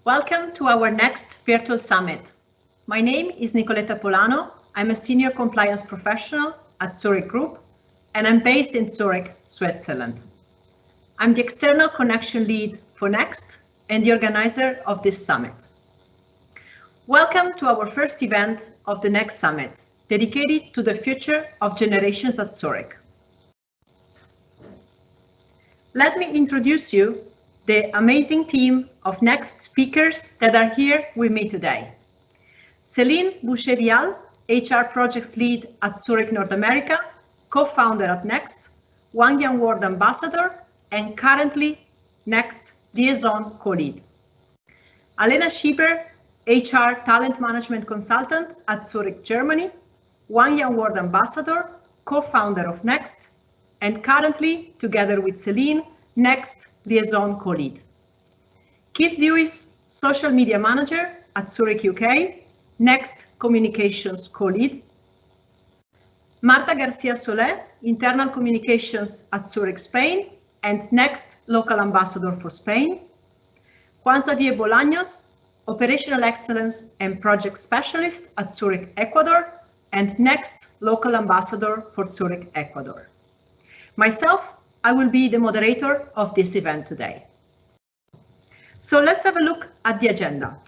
Welcome to our next virtual summit. My name is Nicoletta Polano. I'm a senior compliance professional at Zurich Group, and I'm based in Zurich, Switzerland. I'm the external connection lead for Next and the organizer of this summit. Welcome to our first event of the Next Summit, dedicated to the future of generations at Zurich. Let me introduce you the amazing team of Next speakers that are here with me today. Céline Bucher, HR Projects Lead at Zurich North America, co-founder at Next, Juan Award Ambassador, and currently Next Liaison co-lead. Alena Schieber, HR Talent Management Consultant at Zurich, Germany, Juan Award Ambassador, co-founder of Next, and currently, together with Céline, Next Liaison co-lead. Keith Lewis, Social Media Manager at Zurich, UK, Next Communications co-lead. Marta García Solé, Internal Communications at Zurich, Spain, and Next Local Ambassador for Spain. Juan Xavier Bolaños, Operational Excellence and Project Specialist at Zurich, Ecuador, and Next Local Ambassador for Zurich, Ecuador. Myself, I will be the moderator of this event today. So let's have a look at the agenda.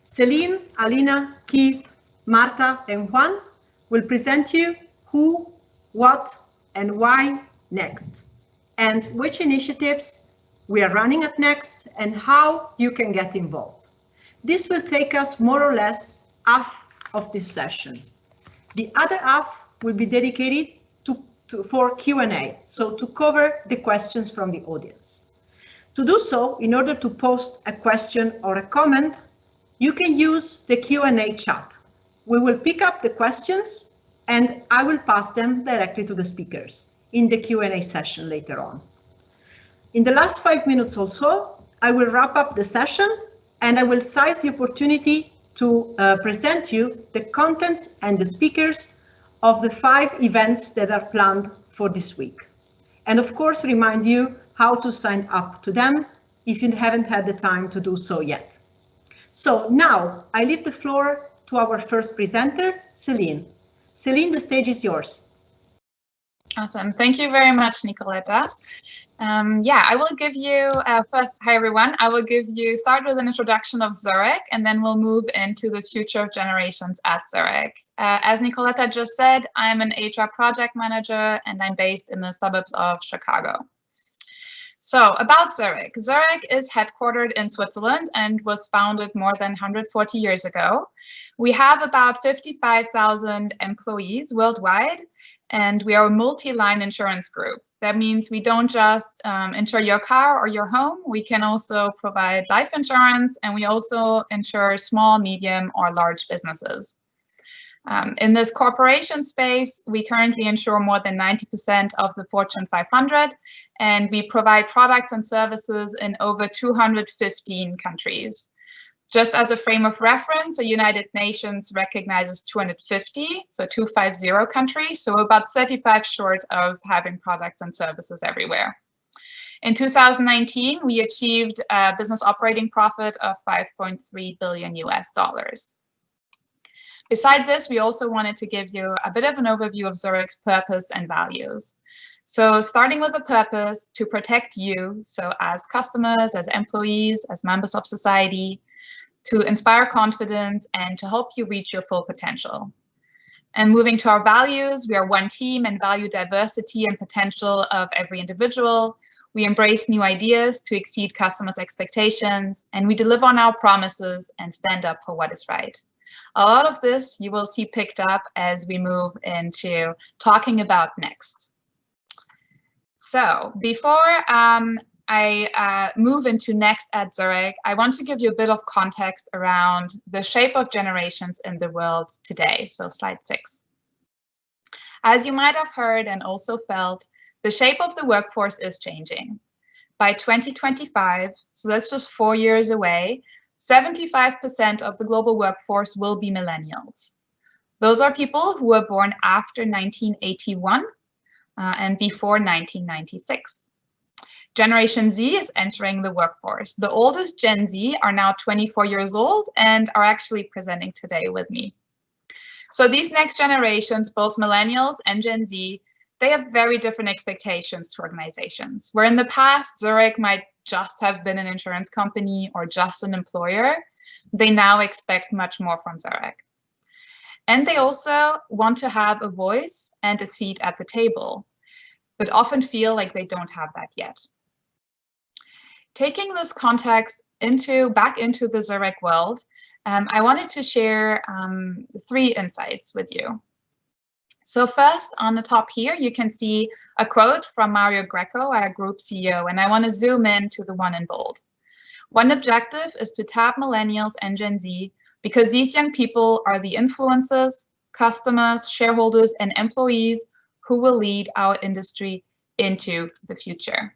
Céline, Alena, Keith, Marta, and Juan will present you who, what, and why Next, and which initiatives we are running at Next and how you can get involved. This will take us more or less half of this session. The other half will be dedicated for Q&A, so to cover the questions from the audience. To do so, in order to post a question or a comment, you can use the Q&A chat. We will pick up the questions and I will pass them directly to the speakers in the Q&A session later on. In the last 5 minutes or so, I will wrap up the session and I will seize the opportunity to present you the contents and the speakers of the 5 events that are planned for this week. And of course, remind you how to sign up to them if you haven't had the time to do so yet. So now I leave the floor to our first presenter, Céline. Céline, the stage is yours. Awesome. Thank you very much, Nicoletta. I will give you first, hi everyone. I will start with an introduction of Zurich and then we'll move into the future of generations at Zurich. As Nicoletta just said, I'm an HR project manager and I'm based in the suburbs of Chicago. So about Zurich. Zurich is headquartered in Switzerland and was founded more than 140 years ago. We have about 55,000 employees worldwide, and we are a multi-line insurance group. That means we don't just insure your car or your home, we can also provide life insurance, and we also insure small, medium, or large businesses. In this corporation space, we currently insure more than 90% of the Fortune 500, and we provide products and services in over 215 countries. Just as a frame of reference, the United Nations recognizes 250, so 250 countries, so about 35 short of having products and services everywhere. In 2019, we achieved a business operating profit of $5.3 billion US. Besides this, we also wanted to give you a bit of an overview of Zurich's purpose and values. So starting with the purpose, to protect you, so as customers, as employees, as members of society, to inspire confidence and to help you reach your full potential. And moving to our values, we are one team and value diversity and potential of every individual. We embrace new ideas to exceed customers' expectations, and we deliver on our promises and stand up for what is right. A lot of this you will see picked up as we move into talking about Next. So before I move into Next at Zurich, I want to give you a bit of context around the shape of generations in the world today. So slide 6. As you might have heard and also felt, the shape of the workforce is changing. By 2025, so that's just 4 years away, 75% of the global workforce will be millennials. Those are people who were born after 1981 and before 1996. Generation Z is entering the workforce. The oldest Gen Z are now 24 years old and are actually presenting today with me. So these next generations, both millennials and Gen Z, they have very different expectations to organizations. Where in the past, Zurich might just have been an insurance company or just an employer, they now expect much more from Zurich. And they also want to have a voice and a seat at the table, but often feel like they don't have that yet. Taking this context back into the Zurich world, I wanted to share 3 insights with you. So first, on the top here, you can see a quote from Mario Greco, our group CEO, and I want to zoom in to the one in bold. One objective is to tap millennials and Gen Z because these young people are the influencers, customers, shareholders, and employees who will lead our industry into the future.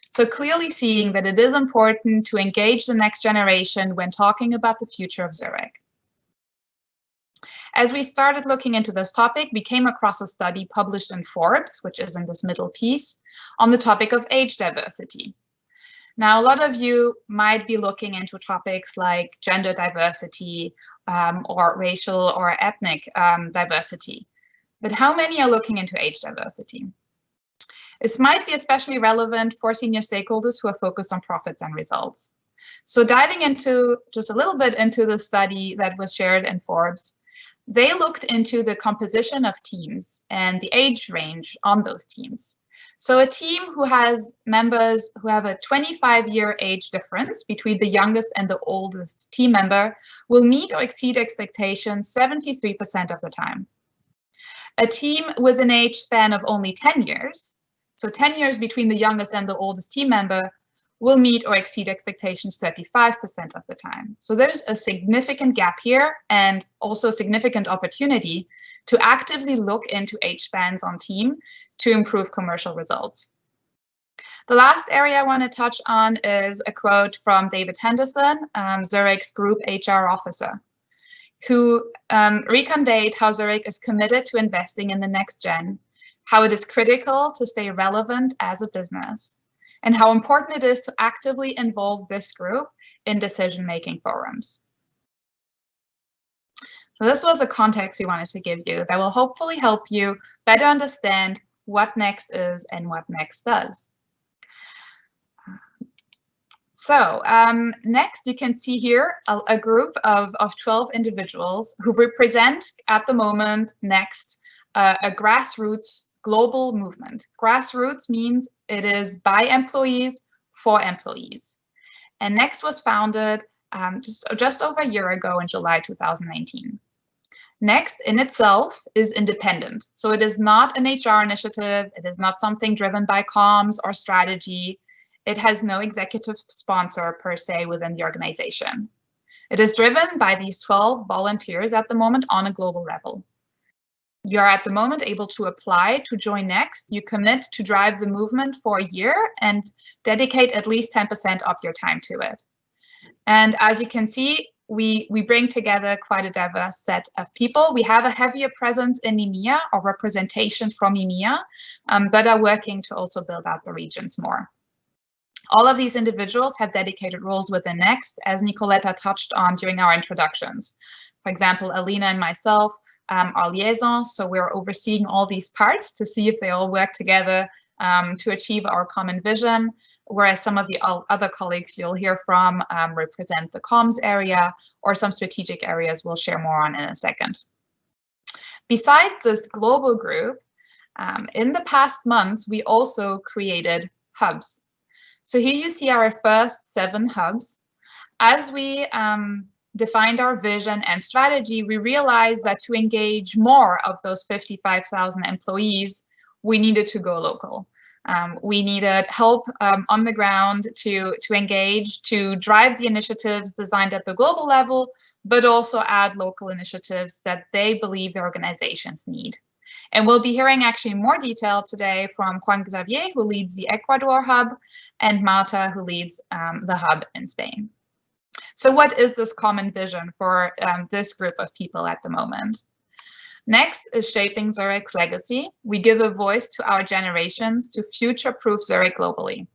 So clearly seeing that it is important to engage the next generation when talking about the future of Zurich. As we started looking into this topic, we came across a study published in Forbes, which is in this middle piece, on the topic of age diversity. Now, a lot of you might be looking into topics like gender diversity or racial or ethnic diversity. But how many are looking into age diversity? This might be especially relevant for senior stakeholders who are focused on profits and results. So diving into just a little bit into the study that was shared in Forbes, they looked into the composition of teams and the age range on those teams. So a team who has members who have a 25-year age difference between the youngest and the oldest team member will meet or exceed expectations 73% of the time. A team with an age span of only 10 years, so 10 years between the youngest and the oldest team member, will meet or exceed expectations 35% of the time. So there's a significant gap here and also a significant opportunity to actively look into age spans on team to improve commercial results. The last area I want to touch on is a quote from David Henderson, Zurich's group HR officer, who reconveyed how Zurich is committed to investing in the next gen, how it is critical to stay relevant as a business, and how important it is to actively involve this group in decision-making forums. So this was a context we wanted to give you that will hopefully help you better understand what next is and what next does. So next you can see here a group of 12 individuals who represent at the moment next a grassroots global movement. Grassroots means it is by employees for employees. And Next was founded just over a year ago in July 2019. Next in itself is independent. So it is not an HR initiative. It is not something driven by comms or strategy. It has no executive sponsor per se within the organization. It is driven by these 12 volunteers at the moment on a global level. You are at the moment able to apply to join Next. You commit to drive the movement for a year and dedicate at least 10% of your time to it. And as you can see, we bring together quite a diverse set of people. We have a heavier presence in EMEA or representation from EMEA, but are working to also build out the regions more. All of these individuals have dedicated roles within Next, as Nicoletta touched on during our introductions. For example, Alena and myself are Liaison, so we're overseeing all these parts to see if they all work together to achieve our common vision, whereas some of the other colleagues you'll hear from represent the comms area or some strategic areas we'll share more on in a second. Besides this global group, in the past months, we also created hubs. So here you see our first 7 hubs. As we defined our vision and strategy, we realized that to engage more of those 55,000 employees, we needed to go local. We needed help on the ground to engage, to drive the initiatives designed at the global level, but also add local initiatives that they believe their organizations need. And we'll be hearing actually more detail today from Juan Xavier, who leads the Ecuador Hub, and Marta, who leads the hub in Spain. So what is this common vision for this group of people at the moment? Next is shaping Zurich's legacy. We give a voice to our generations to future-proof Zurich globally.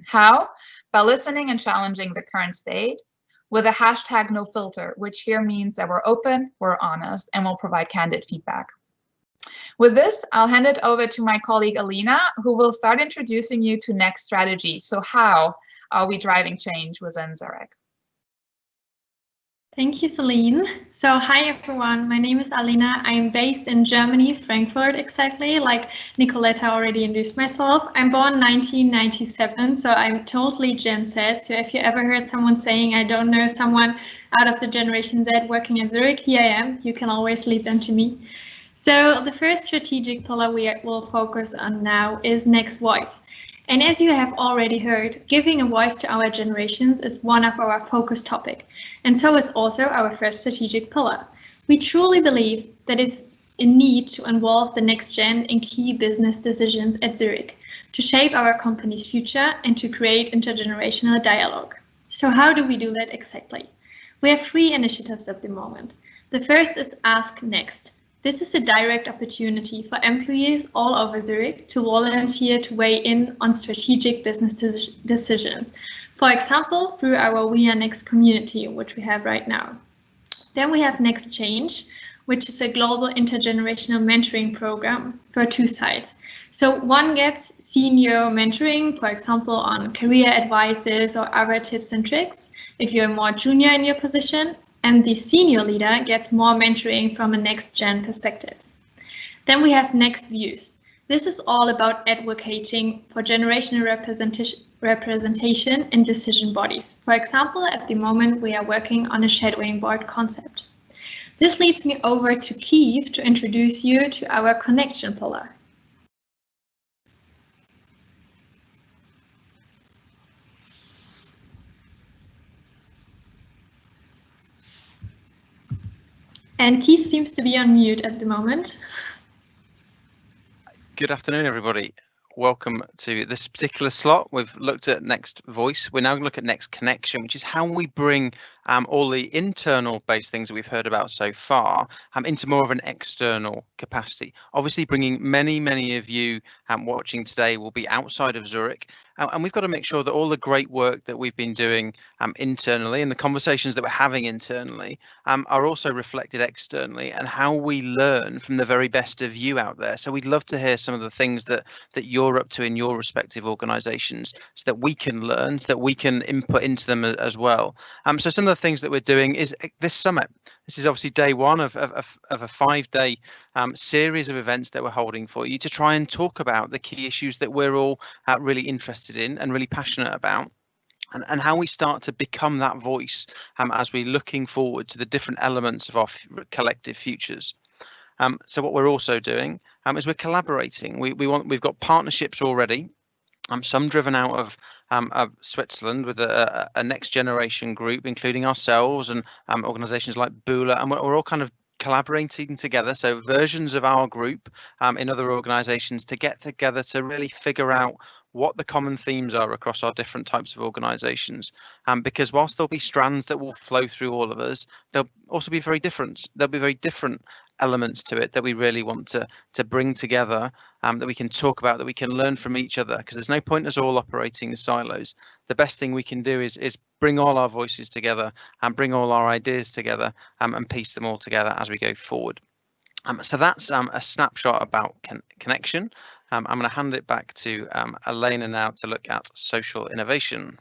How? By listening and challenging the current state with a hashtag no filter, which here means that we're open, we're honest, and we'll provide candid feedback. With this, I'll hand it over to my colleague Alena, who will start introducing you to next strategy. So how are we driving change within Zurich? Thank you, Céline. So hi, everyone. My name is Alena. I'm based in Germany, Frankfurt, exactly, like Nicoletta already introduced myself. I'm born 1997, so I'm totally Gen Z. So if you ever heard someone saying, I don't know someone out of the Generation Z working at Zurich, here I am. You can always lead them to me. So the first strategic pillar we will focus on now is Next Voice. And as you have already heard, giving a voice to our generations is one of our focus topics, and so is also our first strategic pillar. We truly believe that it's a need to involve the next gen in key business decisions at Zurich, to shape our company's future and to create intergenerational dialogue. So how do we do that exactly? We have 3 initiatives at the moment. The first is Ask Next. This is a direct opportunity for employees all over Zurich to volunteer to weigh in on strategic business decisions. For example, through our We Are Next community, which we have right now. Then we have Next Change, which is a global intergenerational mentoring program for 2 sides. So one gets senior mentoring, for example, on career advices or other tips and tricks, if you're more junior in your position. And the senior leader gets more mentoring from a next-gen perspective. Then we have Next Views. This is all about advocating for generational representation in decision bodies. For example, at the moment, we are working on a shadowing board concept. This leads me over to Keith to introduce you to our connection pillar. And Keith seems to be on mute at the moment. Good afternoon, everybody. Welcome to this particular slot. We've looked at Next Voice. We're now going to look at Next Connection, which is how we bring all the internal based things that we've heard about so far into more of an external capacity. Obviously, bringing many of you watching today will be outside of Zurich. And we've got to make sure that all the great work that we've been doing internally and the conversations that we're having internally are also reflected externally, and how we learn from the very best of you out there. So we'd love to hear some of the things that you're up to in your respective organisations, so that we can learn, so that we can input into them as well. So some of the things that we're doing is this summit. This is obviously day 1 of a 5-day series of events that we're holding for you to try and talk about the key issues that we're all really interested in and really passionate about, and how we start to become that voice as we're looking forward to the different elements of our collective futures. So what we're also doing is we're collaborating. We've got partnerships already, some driven out of Switzerland with a next generation group, including ourselves and organisations like Bula, and we're all kind of collaborating together, so versions of our group in other organisations to get together to really figure out what the common themes are across our different types of organisations, because whilst there'll be strands that will flow through all of us, there'll also be very different elements to it that we really want to bring together, that we can talk about, that we can learn from each other, because there's no point us all operating as silos. The best thing we can do is bring all our voices together and bring all our ideas together and piece them all together as we go forward. So that's a snapshot about connection. I'm going to hand it back to Alena now to look at social innovation.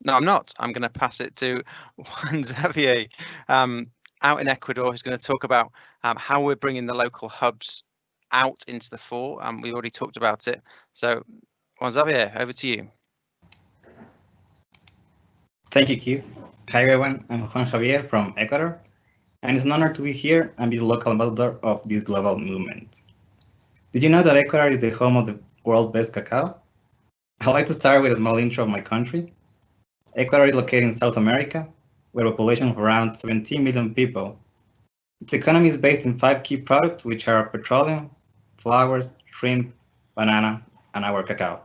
No, I'm not. I'm going to pass it to Juan Xavier out in Ecuador, who's going to talk about how we're bringing the local hubs out into the fore. We've already talked about it. So Juan Xavier, over to you. Thank you, Keith. Hi, everyone. I'm Juan Xavier from Ecuador, and it's an honor to be here and be the local ambassador of this global movement. Did you know that Ecuador is the home of the world's best cacao? I'd like to start with a small intro of my country. Ecuador is located in South America, with a population of around 17 million people. Its economy is based in 5 key products, which are petroleum, flowers, shrimp, banana, and our cacao.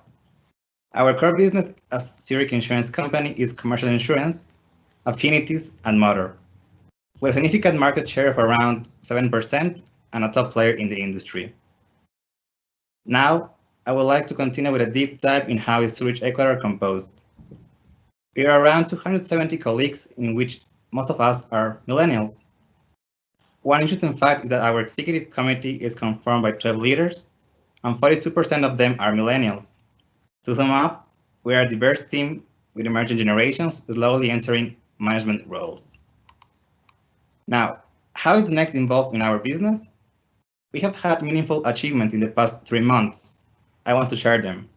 Our core business as Zurich Insurance Company is commercial insurance, affinities, and motor, with a significant market share of around 7% and a top player in the industry. Now, I would like to continue with a deep dive in how is Zurich, Ecuador composed. We are around 270 colleagues, in which most of us are millennials. One interesting fact is that our executive committee is conformed by 12 leaders, and 42% of them are millennials. To sum up, we are a diverse team with emerging generations slowly entering management roles. Now, how is the Next involved in our business? We have had meaningful achievements in the past 3 months. I want to share them.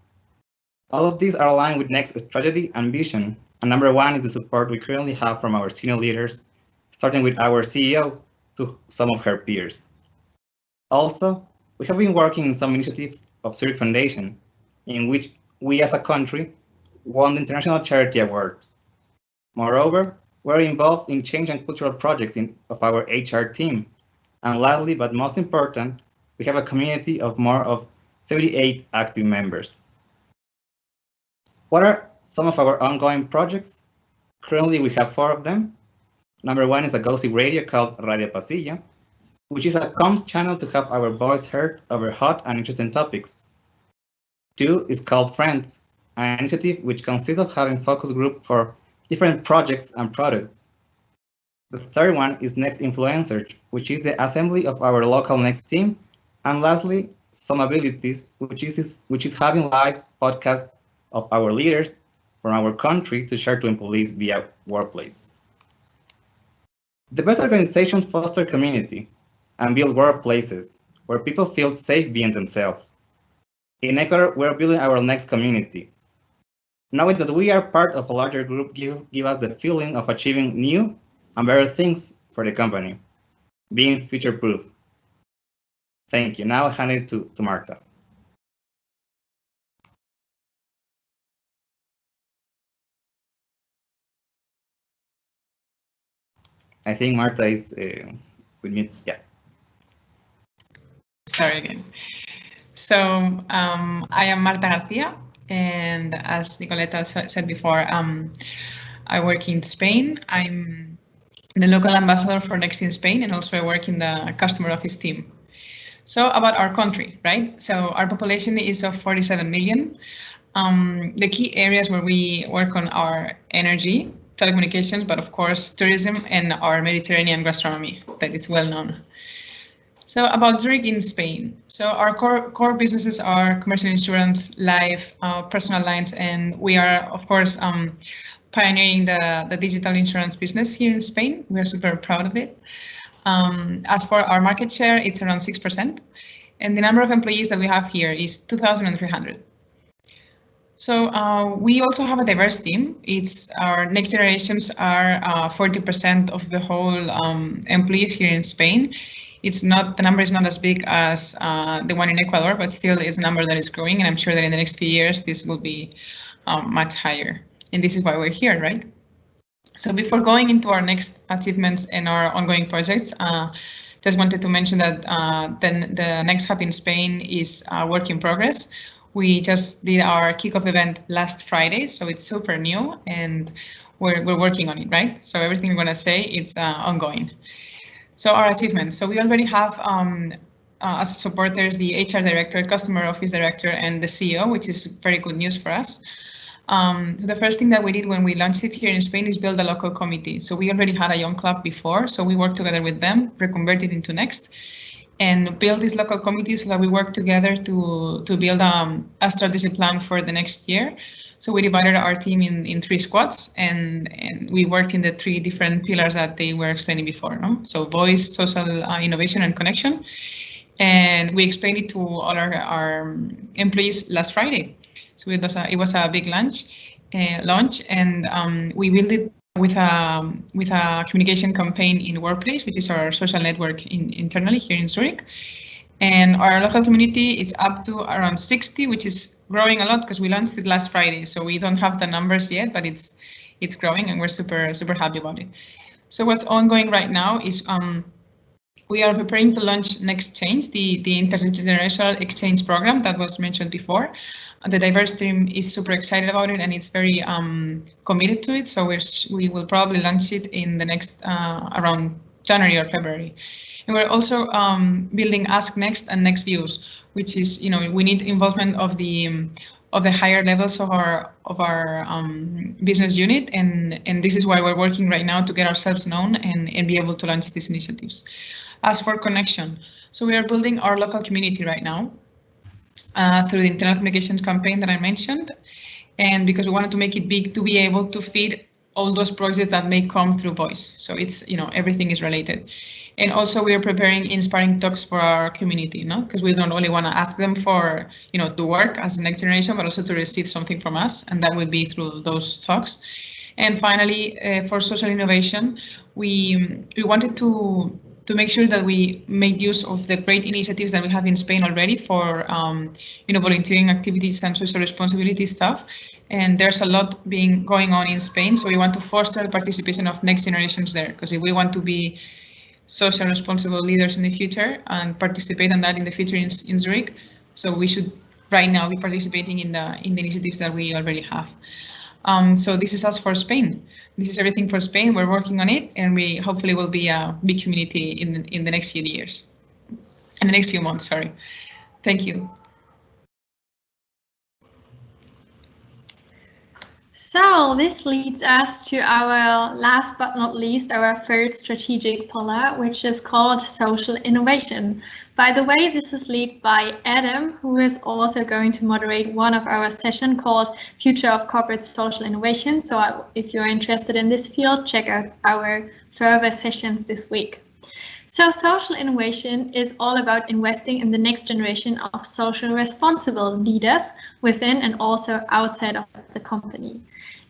All of these are aligned with Next strategy and vision, and number one is the support we currently have from our senior leaders, starting with our CEO to some of her peers. Also, we have been working in some initiatives of Zurich Foundation, in which we as a country won the International Charity Award. Moreover, we're involved in change and cultural projects of our HR team. And lastly, but most important, we have a community of more of 78 active members. What are some of our ongoing projects? Currently, we have 4 of them. Number one is a gossip radio called Radio Pasillo, which is a comms channel to have our voice heard over hot and interesting topics. 2 is called Friends, an initiative which consists of having focus group for different projects and products. The third one is Next Influencers, which is the assembly of our local Next team. And lastly, Some Abilities, which is having live podcasts of our leaders from our country to share to employees via workplace. The best organizations foster community and build workplaces where people feel safe being themselves. In Ecuador, we're building our Next community. Knowing that we are part of a larger group give us the feeling of achieving new and better things for the company, being future-proof. Thank you. Now I'll hand it to Marta. I think Marta is with me. Yeah. Sorry again. So I am Marta García, and as Nicoletta said before, I work in Spain. I'm the local ambassador for Next in Spain, and also I work in the customer office team. So about our country, right? So our population is of 47 million. The key areas where we work on are energy, telecommunications, but of course tourism and our Mediterranean gastronomy that is well known. So about Zurich in Spain. So our core businesses are commercial insurance, life, personal lines, and we are of course pioneering the digital insurance business here in Spain. We are super proud of it. As for our market share, it's around 6%, and the number of employees that we have here is 2,300. So we also have a diverse team. It's our next generations are 40% of the whole employees here in Spain. It's not, the number is not as big as the one in Ecuador, but still it's a number that is growing, and I'm sure that in the next few years this will be much higher. And this is why we're here, right? So before going into our next achievements and our ongoing projects, just wanted to mention that the Next Hub in Spain is a work in progress. We just did our kickoff event last Friday, so it's super new and we're working on it, right? So everything we're gonna say is ongoing. So our achievements. So we already have as supporters the HR director, customer office director, and the CEO, which is very good news for us. So the first thing that we did when we launched it here in Spain is build a local committee. So we already had a young club before, so we worked together with them, reconverted into Next, and build this local committee so that we work together to build a strategy plan for the next year. So we divided our team in 3 squads, and we worked in the 3 different pillars that they were explaining before. No? So voice, social innovation, and connection. And we explained it to all our employees last Friday. So it was a big launch, and we built it with a communication campaign in Workplace, which is our social network internally here in Zurich. And our local community is up to around 60, which is growing a lot because we launched it last Friday. So we don't have the numbers yet, but it's growing, and we're super happy about it. So what's ongoing right now is we are preparing to launch Next Change, the intergenerational exchange program that was mentioned before. The diverse team is super excited about it, and it's very committed to it. So we will probably launch it in the next around January or February. And we're also building Ask Next and Next Views, which is, we need involvement of the higher levels of our business unit, and this is why we're working right now to get ourselves known and be able to launch these initiatives. As for connection, so we are building our local community right now through the internal communications campaign that I mentioned, and because we wanted to make it big to be able to feed all those projects that may come through voice. So it's, everything is related. And also we are preparing inspiring talks for our community, because we don't only want to ask them for, to work as the next generation, but also to receive something from us, and that will be through those talks. And finally, for social innovation, we wanted to make sure that we make use of the great initiatives that we have in Spain already for, volunteering activities and social responsibility stuff. And there's a lot going on in Spain, so we want to foster the participation of next generations there, because if we want to be social responsible leaders in the future and participate in that in the future in Zurich, so we should right now be participating in the initiatives that we already have. So this is us for Spain. This is everything for Spain. We're working on it, and we hopefully will be a big community in the next few years, in the next few months. Sorry. Thank you. So this leads us to our last but not least, our third strategic pillar, which is called social innovation. By the way, this is led by Adam, who is also going to moderate one of our sessions called Future of Corporate Social Innovation. So if you're interested in this field, check out our further sessions this week. So social innovation is all about investing in the next generation of social responsible leaders within and also outside of the company.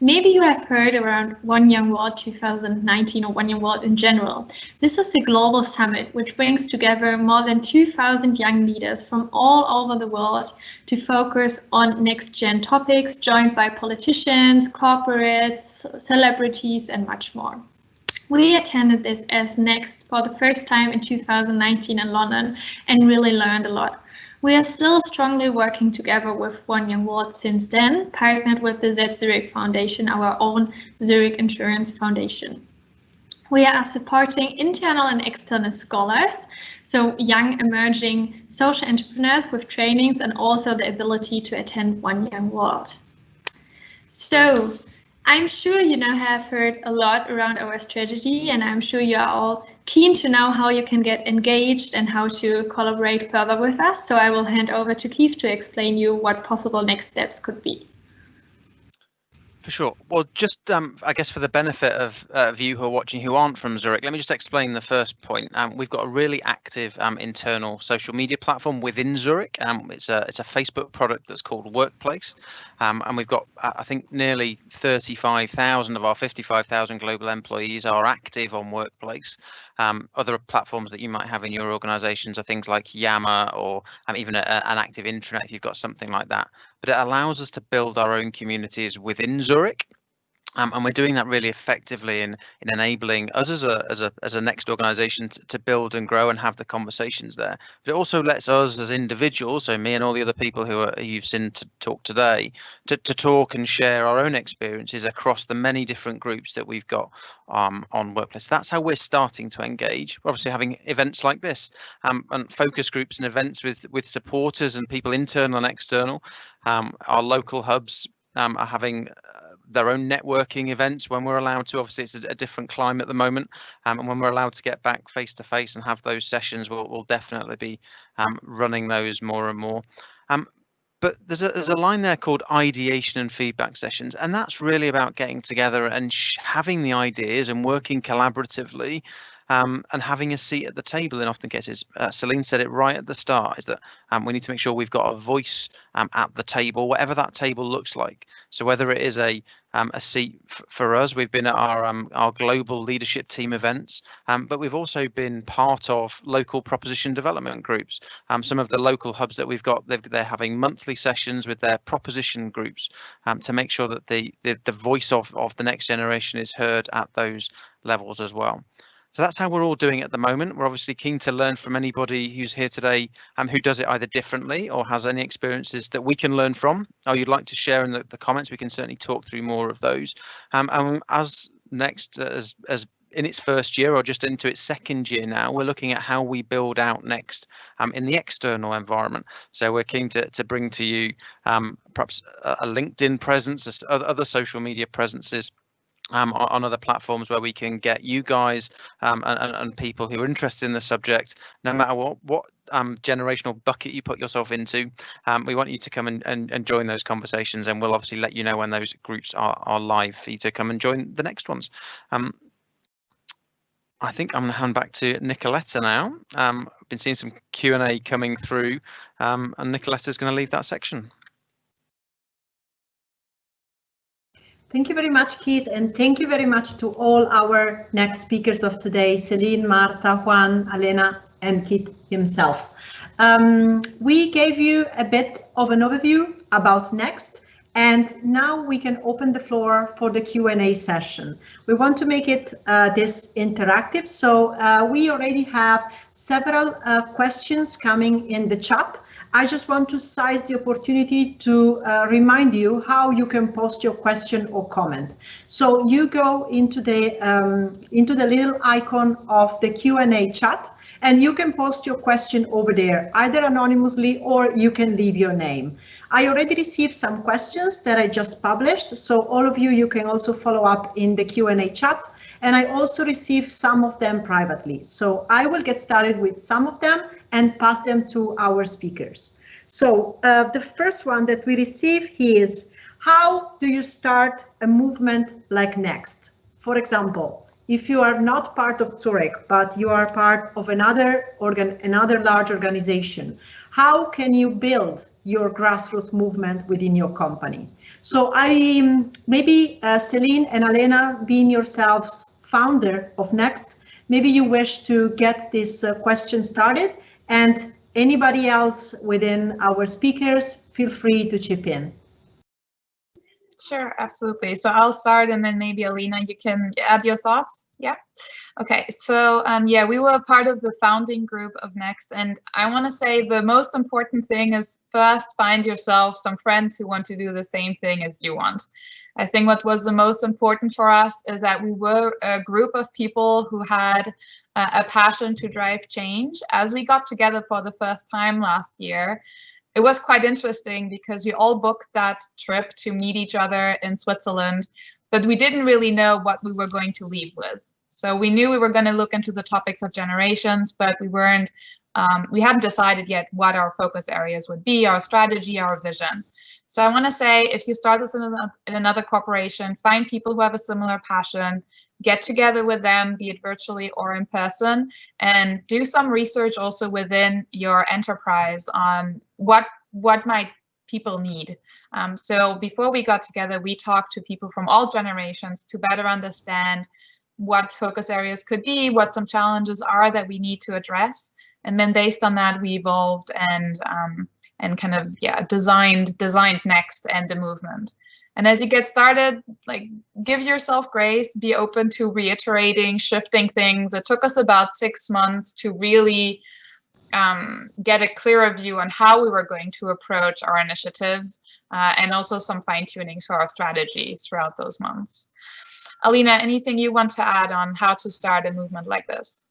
Maybe you have heard around One Young World 2019 or One Young World in general. This is a global summit which brings together more than 2,000 young leaders from all over the world to focus on next-gen topics, joined by politicians, corporates, celebrities, and much more. We attended this as Next for the first time in 2019 in London and really learned a lot. We are still strongly working together with One Young World since then, partnered with the Zurich Foundation, our own Zurich Insurance Foundation. We are supporting internal and external scholars, so young emerging social entrepreneurs with trainings and also the ability to attend One Young World. So I'm sure you now have heard a lot around our strategy, and I'm sure you are all keen to know how you can get engaged and how to collaborate further with us. So I will hand over to Keith to explain you what possible next steps could be. For sure. Well, just I guess for the benefit of you who are watching who aren't from Zurich, let me just explain the first point. We've got a really active internal social media platform within Zurich. It's a Facebook product that's called Workplace, and we've got I think nearly 35,000 of our 55,000 global employees are active on Workplace. Other platforms that you might have in your organizations are things like Yammer or even an active intranet if you've got something like that. But it allows us to build our own communities within Zurich. And we're doing that really effectively in enabling us as a next organisation to build and grow and have the conversations there. But it also lets us as individuals, so me and all the other people who you've seen to talk today, to talk and share our own experiences across the many different groups that we've got on Workplace. That's how we're starting to engage. We're obviously having events like this and focus groups and events with supporters and people internal and external. Our local hubs are having their own networking events when we're allowed to. Obviously, it's a different climate at the moment, and when we're allowed to get back face to face and have those sessions, we'll definitely be running those more and more. But there's a line there called ideation and feedback sessions, and that's really about getting together and having the ideas and working collaboratively. And having a seat at the table in often cases. Céline said it right at the start, is that we need to make sure we've got a voice at the table, whatever that table looks like. So whether it is a seat for us, we've been at our global leadership team events, but we've also been part of local proposition development groups. Some of the local hubs that we've got, they're having monthly sessions with their proposition groups to make sure that the voice of the next generation is heard at those levels as well. So that's how we're all doing at the moment. We're obviously keen to learn from anybody who's here today who does it either differently or has any experiences that we can learn from, or you'd like to share in the comments. We can certainly talk through more of those. And as next, as in its first year or just into its second year now, we're looking at how we build out Next in the external environment. So we're keen to bring to you perhaps a LinkedIn presence, other social media presences, on other platforms where we can get you guys and people who are interested in the subject, no matter what generational bucket you put yourself into. We want you to come and join those conversations, and we'll obviously let you know when those groups are live for you to come and join the next ones. I think I'm going to hand back to Nicoletta now. I've been seeing some Q&A coming through, and Nicoletta is going to lead that section. Thank you very much, Keith, and thank you very much to all our next speakers of today, Céline, Marta, Juan, Alena, and Keith himself. We gave you a bit of an overview about Next, and now we can open the floor for the Q&A session. We want to make it this interactive, so we already have several questions coming in the chat. I just want to seize the opportunity to remind you how you can post your question or comment. So you go into the little icon of the Q&A chat, and you can post your question over there, either anonymously or you can leave your name. I already received some questions that I just published, so all of you can also follow up in the Q&A chat, and I also received some of them privately. So I will get started with some of them and pass them to our speakers. So the first one that we receive is, how do you start a movement like Next? For example, if you are not part of Zurich, but you are part of another large organization, how can you build your grassroots movement within your company? So maybe Céline and Alena, being yourselves founder of Next, maybe you wish to get this question started, and anybody else within our speakers, feel free to chip in. Sure, absolutely. So I'll start, and then maybe Alena, you can add your thoughts. Yeah. Okay. So yeah, we were part of the founding group of Next, and I want to say the most important thing is first find yourself some friends who want to do the same thing as you want. I think what was the most important for us is that we were a group of people who had a passion to drive change. As we got together for the first time last year, it was quite interesting because we all booked that trip to meet each other in Switzerland, but we didn't really know what we were going to leave with. So we knew we were going to look into the topics of generations, but we hadn't decided yet what our focus areas would be, our strategy, our vision. So I want to say, if you start this in another corporation, find people who have a similar passion, get together with them, be it virtually or in person, and do some research also within your enterprise on what might people need. So before we got together, we talked to people from all generations to better understand what focus areas could be, what some challenges are that we need to address. And then based on that, we evolved and kind of, yeah, designed Next and the movement. And as you get started, like, give yourself grace, be open to reiterating, shifting things. It took us about 6 months to really get a clearer view on how we were going to approach our initiatives, and also some fine-tuning to our strategies throughout those months. Alena, anything you want to add on how to start a movement like this?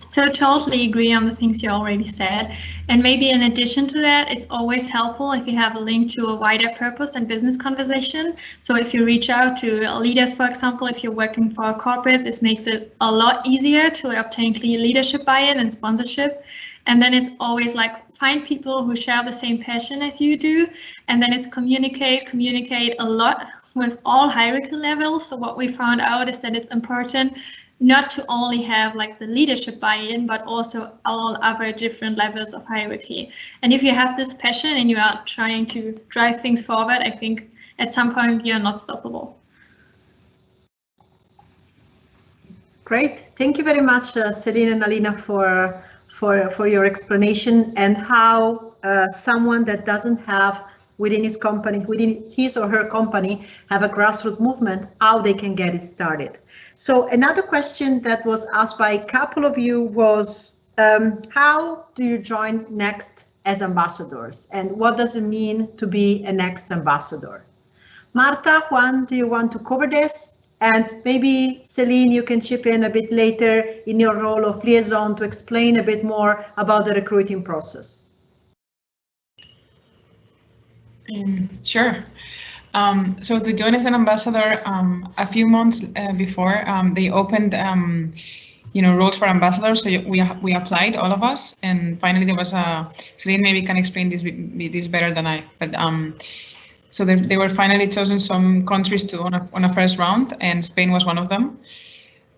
So totally agree on the things you already said. And maybe in addition to that, it's always helpful if you have a link to a wider purpose and business conversation. So if you reach out to leaders, for example, if you're working for a corporate, this makes it a lot easier to obtain clear leadership buy-in and sponsorship. And then it's always like, find people who share the same passion as you do. And then it's communicate a lot with all hierarchy levels. So what we found out is that it's important not to only have like the leadership buy-in, but also all other different levels of hierarchy. And if you have this passion and you are trying to drive things forward, I think at some point you're not stoppable. Great, thank you very much, Céline and Alena, for your explanation and how someone that doesn't have within his company, within his or her company, have a grassroots movement, how they can get it started. So another question that was asked by a couple of you was, how do you join Next as ambassadors? And what does it mean to be a Next ambassador? Marta, Juan, do you want to cover this? And maybe, Céline, you can chip in a bit later in your role of liaison to explain a bit more about the recruiting process. Sure. So to join as an ambassador, a few months before, they opened roles for ambassadors. So we applied, all of us, and finally there was a. Céline maybe can explain this better than I. But so they were finally chosen some countries to on a first round, and Spain was one of them.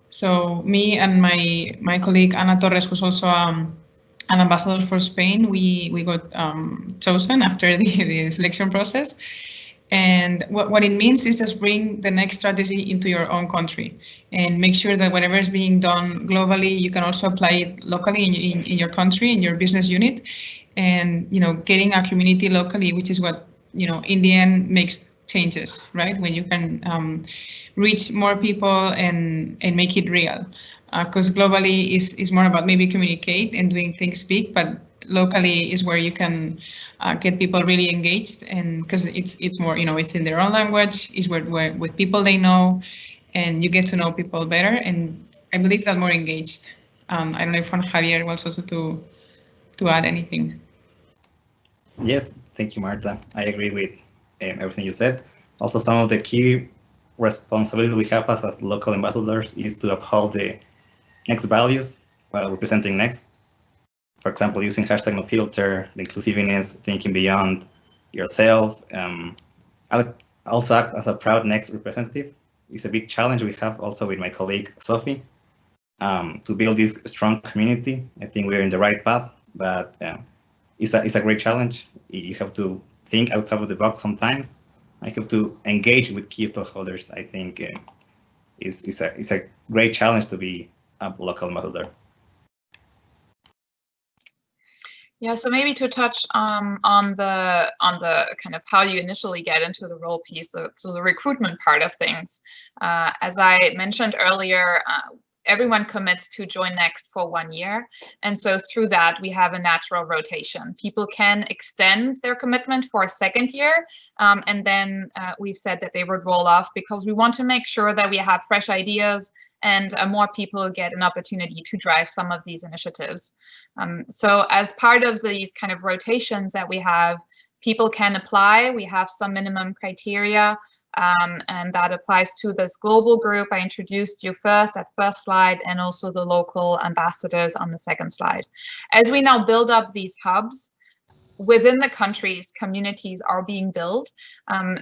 So me and my colleague Ana Torres, who's also an ambassador for Spain, we got chosen after the selection process. And what it means is just bring the next strategy into your own country and make sure that whatever is being done globally, you can also apply it locally in your country, in your business unit, and getting a community locally, which is what in the end makes changes, right? When you can reach more people and make it real, because globally is more about maybe communicate and doing things big, but locally is where you can get people really engaged, and because it's more it's in their own language, is where with people they know, and you get to know people better, and I believe that more engaged. I don't know if Juan Xavier wants also to add anything. Yes, thank you, Marta. I agree with everything you said. Also, some of the key responsibilities we have as local ambassadors is to uphold the next values while representing next. For example, using hashtag no filter, the inclusiveness, thinking beyond yourself. I'll also act as a proud next representative. It's a big challenge we have also with my colleague Sophie to build this strong community. I think we're in the right path, but it's a great challenge. You have to think outside of the box sometimes. I have to engage with key stakeholders. I think it's a great challenge to be a local ambassador. Yeah, so maybe to touch on the kind of how you initially get into the role piece, so the recruitment part of things. As I mentioned earlier, everyone commits to join Next for 1 year. And so through that, we have a natural rotation. People can extend their commitment for a second year. And then we've said that they would roll off because we want to make sure that we have fresh ideas and more people get an opportunity to drive some of these initiatives. So as part of these kind of rotations that we have, people can apply. We have some minimum criteria, and that applies to this global group I introduced you first at first slide, and also the local ambassadors on the second slide. As we now build up these hubs, within the countries, communities are being built.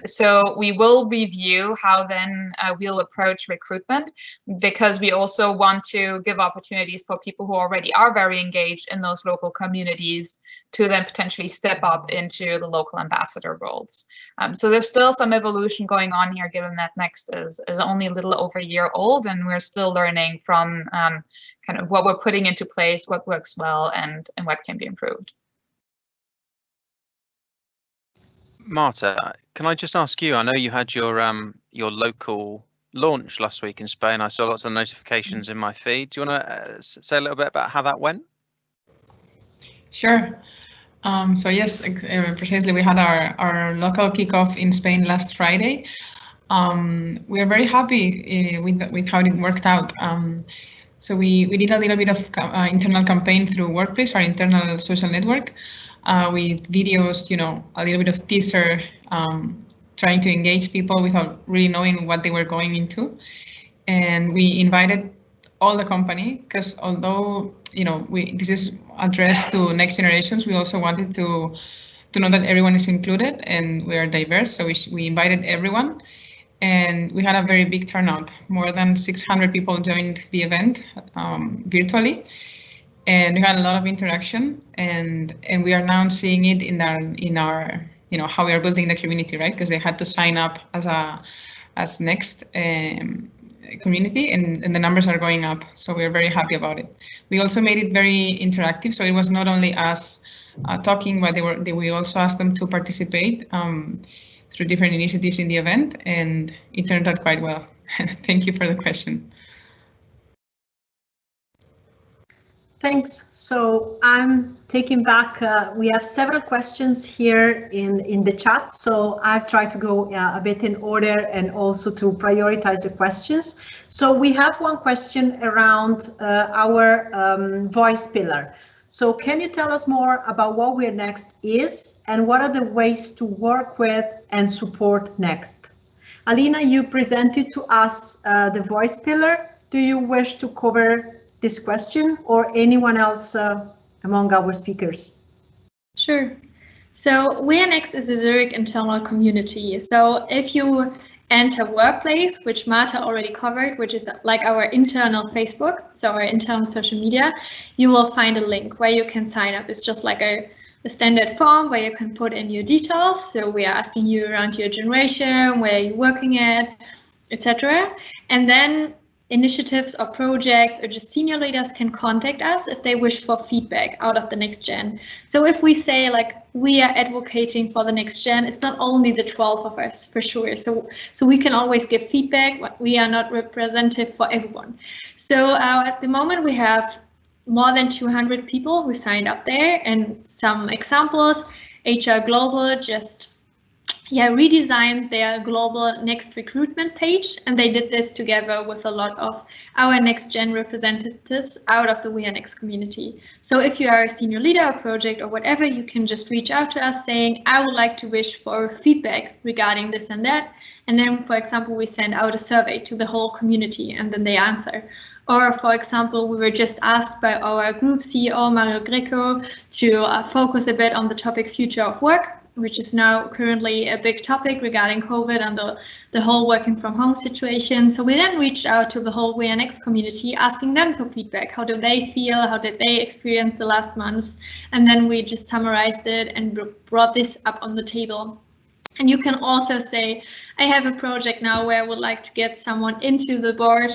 So we will review how then we'll approach recruitment, because we also want to give opportunities for people who already are very engaged in those local communities to then potentially step up into the local ambassador roles. So there's still some evolution going on here, given that Next is only a little over a year old, and we're still learning from kind of what we're putting into place, what works well, and what can be improved. Marta, can I just ask you? I know you had your local launch last week in Spain. I saw lots of notifications in my feed. Do you want to say a little bit about how that went? Sure. So yes, precisely. We had our local kickoff in Spain last Friday. We are very happy with how it worked out. So we did a little bit of internal campaign through Workplace, our internal social network. With videos, a little bit of teaser, trying to engage people without really knowing what they were going into. And we invited all the company, because although, this is addressed to next generations, we also wanted to know that everyone is included and we are diverse. So we invited everyone, and we had a very big turnout. More than 600 people joined the event virtually. And we had a lot of interaction, and we are now seeing it in our how we are building the community, right? Because they had to sign up as Next community, and the numbers are going up. So we're very happy about it. We also made it very interactive, so it was not only us talking, but we also asked them to participate through different initiatives in the event, and it turned out quite well. Thank you for the question. Thanks. So I'm taking back, we have several questions here in the chat, so I've tried to go a bit in order and also to prioritize the questions. So we have one question around our voice pillar. So can you tell us more about what We're Next is and what are the ways to work with and support Next? Alena, you presented to us the voice pillar. Do you wish to cover this question or anyone else among our speakers? Sure. So We're Next is a Zurich internal community. So if you enter Workplace, which Marta already covered, which is like our internal Facebook, so our internal social media, you will find a link where you can sign up. It's just like a standard form where you can put in your details. So we are asking you around your generation, where you're working at, etc. And then initiatives or projects or just senior leaders can contact us if they wish for feedback out of the next gen. So if we say like we are advocating for the next gen, it's not only the 12 of us for sure. So we can always give feedback, but we are not representative for everyone. So at the moment we have more than 200 people who signed up there, and some examples, HR Global just redesigned their global next recruitment page, and they did this together with a lot of our next gen representatives out of the We Are Next community. So if you are a senior leader or project or whatever, you can just reach out to us saying, I would like to wish for feedback regarding this and that. And then, for example, we send out a survey to the whole community and then they answer. Or, for example, we were just asked by our group CEO, Mario Greco, to focus a bit on the topic future of work, which is now currently a big topic regarding COVID and the whole working from home situation. So we then reached out to the whole We Are Next community, asking them for feedback. How do they feel? How did they experience the last months? And then we just summarized it and brought this up on the table. And you can also say, I have a project now where I would like to get someone into the board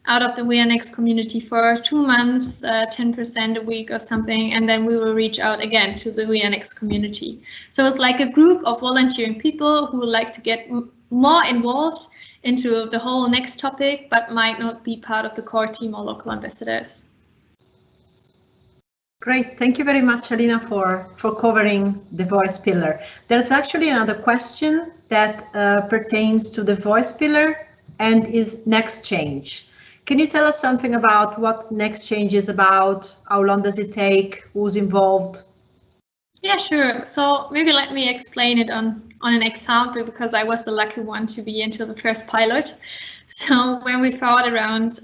out of the We Are Next community for 2 months, 10% a week or something, and then we will reach out again to the We Are Next community. So it's like a group of volunteering people who would like to get more involved into the whole next topic, but might not be part of the core team or local ambassadors. Great, thank you very much, Alena, for covering the voice pillar. There's actually another question that pertains to the voice pillar and is next change. Can you tell us something about what next change is about? How long does it take? Who's involved? Yeah, sure. So maybe let me explain it on an example, because I was the lucky one to be into the first pilot. So when we thought around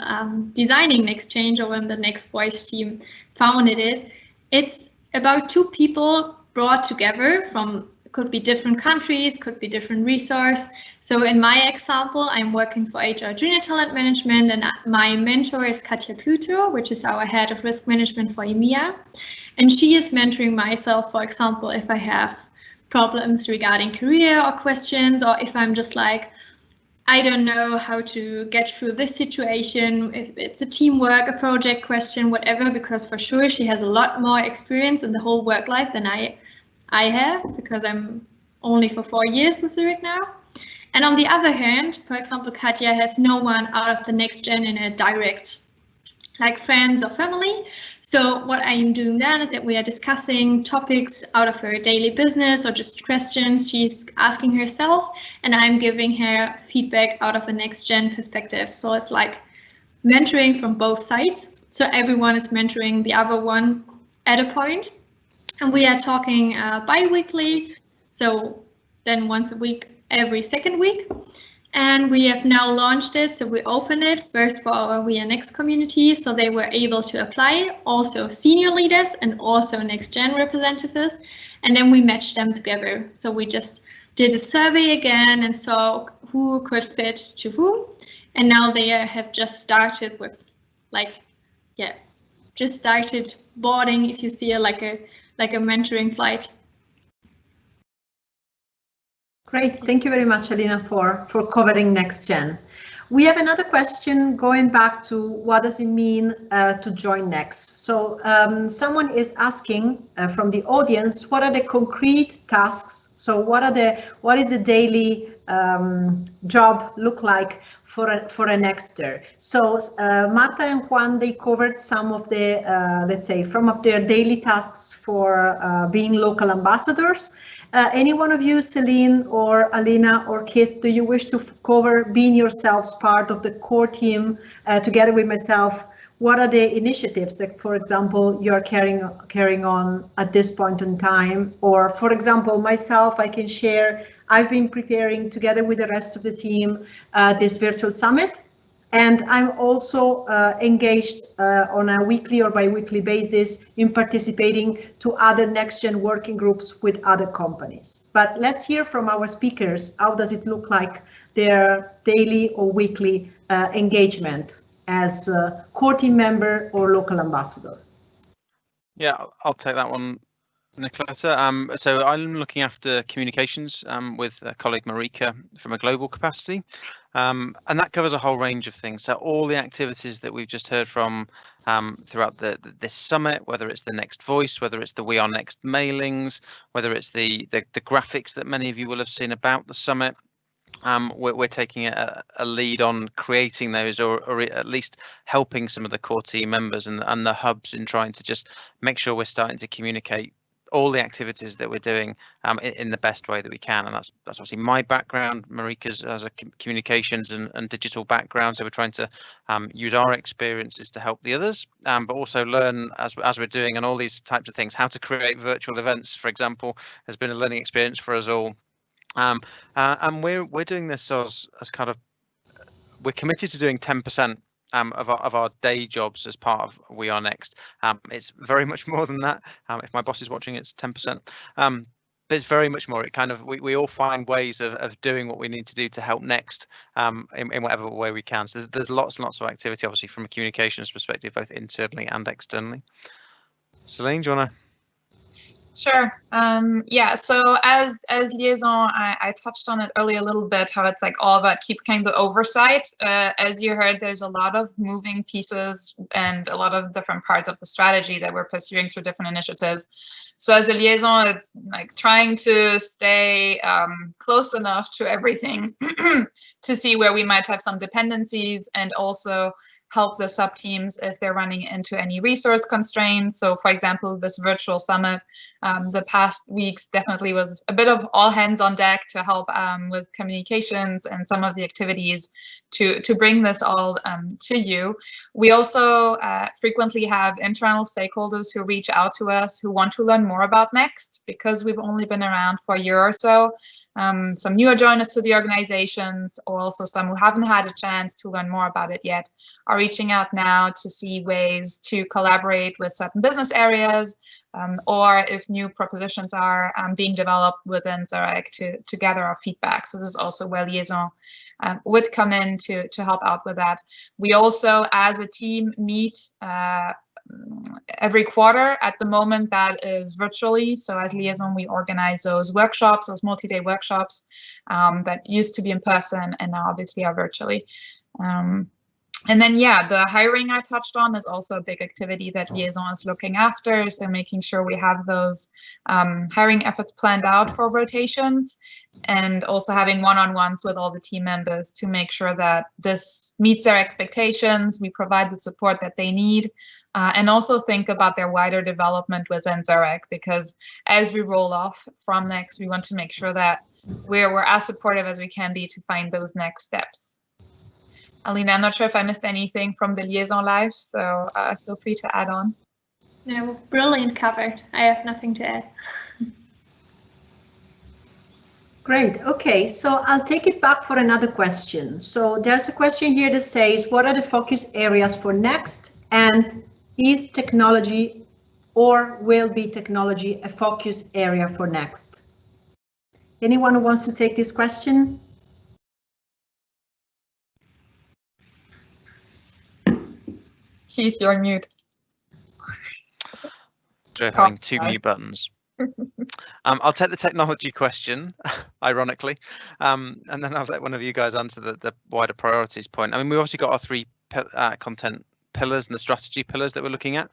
designing next change, or when the next voice team founded it, it's about 2 people brought together from, could be different countries, could be different resource. So in my example, I'm working for HR Junior Talent Management, and my mentor is Katia Pluto, which is our head of risk management for EMEA. And she is mentoring myself, for example, if I have problems regarding career or questions, or if I'm just like, I don't know how to get through this situation, if it's a teamwork, a project question, whatever, because for sure she has a lot more experience in the whole work life than I have, because I'm only for 4 years with Zurich now. And on the other hand, for example, Katia has no one out of the next gen in a direct, like friends or family. So what I am doing then is that we are discussing topics out of her daily business or just questions she's asking herself, and I'm giving her feedback out of a next gen perspective. So it's like mentoring from both sides. So everyone is mentoring the other one at a point. And we are talking bi-weekly, so then once a week, every second week. And we have now launched it, so we opened it first for our We Are Next community, so they were able to apply, also senior leaders and also next gen representatives, and then we matched them together. So we just did a survey again and saw who could fit to who, and now they have just started with, like, yeah, just started boarding, if you see like a mentoring flight. Great, thank you very much, Alena, for covering Next Gen. We have another question going back to what does it mean to join Next. So someone is asking from the audience, what are the concrete tasks? So what is the daily job look like for a nexter? So Marta and Juan, they covered some of the, let's say, some of their daily tasks for being local ambassadors. Any one of you, Céline or Alena or Kit, do you wish to cover being yourselves part of the core team together with myself? What are the initiatives that, for example, you're carrying on at this point in time? Or, for example, myself, I can share, I've been preparing together with the rest of the team this virtual summit. And I'm also engaged on a weekly or bi-weekly basis in participating to other next-gen working groups with other companies. But let's hear from our speakers. How does it look like their daily or weekly engagement as a core team member or local ambassador? Yeah, I'll take that one, Nicoletta. So I'm looking after communications with a colleague Marika from a global capacity, and that covers a whole range of things. So all the activities that we've just heard from throughout this summit, whether it's the Next Voice, whether it's the We Are Next mailings, whether it's the graphics that many of you will have seen about the summit. We're taking a lead on creating those, or at least helping some of the core team members and the hubs in trying to just make sure we're starting to communicate all the activities that we're doing in the best way that we can. And that's obviously my background. Marika's has a communications and digital background, so we're trying to use our experiences to help the others, but also learn as we're doing and all these types of things. How to create virtual events, for example, has been a learning experience for us all. And we're doing this as kind of, we're committed to doing 10% of our day jobs as part of We Are Next. It's very much more than that. If my boss is watching, it's 10%. But it's very much more. It kind of, we all find ways of doing what we need to do to help Next in whatever way we can. So there's lots and lots of activity, obviously, from a communications perspective, both internally and externally. Céline, do you want to? Sure. Yeah, so as Liaison, I touched on it earlier a little bit, how it's like all about keeping the oversight. As you heard, there's a lot of moving pieces and a lot of different parts of the strategy that we're pursuing through different initiatives. So as a liaison, it's like trying to stay close enough to everything to see where we might have some dependencies, and also help the sub-teams if they're running into any resource constraints. So for example, this virtual summit, the past weeks definitely was a bit of all hands on deck to help with communications and some of the activities to bring this all to you. We also frequently have internal stakeholders who reach out to us who want to learn more about Next, because we've only been around for a year or so. Some newer joiners to the organizations, or also some who haven't had a chance to learn more about it yet, are reaching out now to see ways to collaborate with certain business areas, or if new propositions are being developed within Zurich to gather our feedback. So this is also where Liaison would come in to help out with that. We also, as a team, meet every quarter. At the moment, that is virtually. So as Liaison, we organize those workshops, those multi-day workshops that used to be in person and now obviously are virtually. And then, yeah, the hiring I touched on is also a big activity that Liaison is looking after. So making sure we have those hiring efforts planned out for rotations, and also having one-on-ones with all the team members to make sure that this meets their expectations. We provide the support that they need, and also think about their wider development within Zurich, because as we roll off from Next, we want to make sure that we're as supportive as we can be to find those next steps. Alena, I'm not sure if I missed anything from the Liaison Live, so feel free to add on. No, brilliant covered. I have nothing to add. Great. Okay, so I'll take it back for another question. So there's a question here that says, what are the focus areas for Next, and is technology or will be technology a focus area for Next? Anyone who wants to take this question? Keith, you're on mute. So having two mute buttons. I'll take the technology question, ironically, and then I'll let one of you guys answer the wider priorities point. I mean, we've obviously got our three content pillars and the strategy pillars that we're looking at.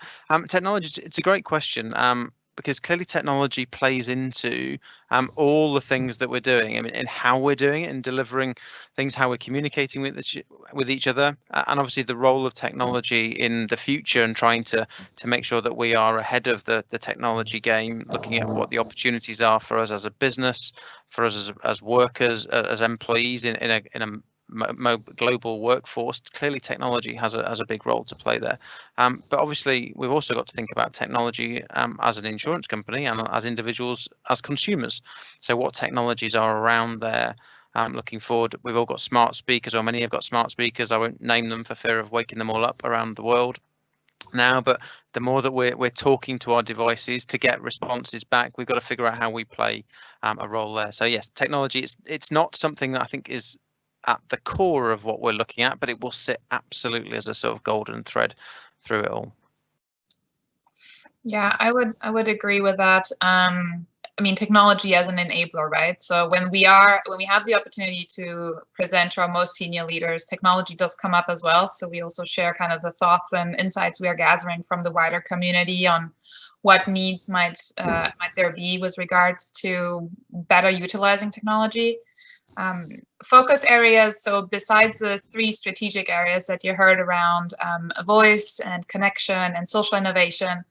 Technology, it's a great question, because clearly technology plays into all the things that we're doing. I mean, and how we're doing it and delivering things, how we're communicating with each other, and obviously the role of technology in the future, and trying to make sure that we are ahead of the technology game, looking at what the opportunities are for us as a business, for us as workers, as employees in a global workforce. Clearly technology has a big role to play there, but obviously we've also got to think about technology as an insurance company and as individuals, as consumers. So what technologies are around there looking forward? We've all got smart speakers, or many have got smart speakers. I won't name them for fear of waking them all up around the world now, but the more that we're talking to our devices to get responses back, we've got to figure out how we play a role there. So yes, technology, it's not something that I think is at the core of what we're looking at, but it will sit absolutely as a sort of golden thread through it all. Yeah, I would agree with that. I mean, technology as an enabler, right? So when we have the opportunity to present to our most senior leaders, technology does come up as well. So we also share kind of the thoughts and insights we are gathering from the wider community on what needs might there be with regards to better utilizing technology. Focus areas, so besides the 3 strategic areas that you heard around voice and connection and social innovation,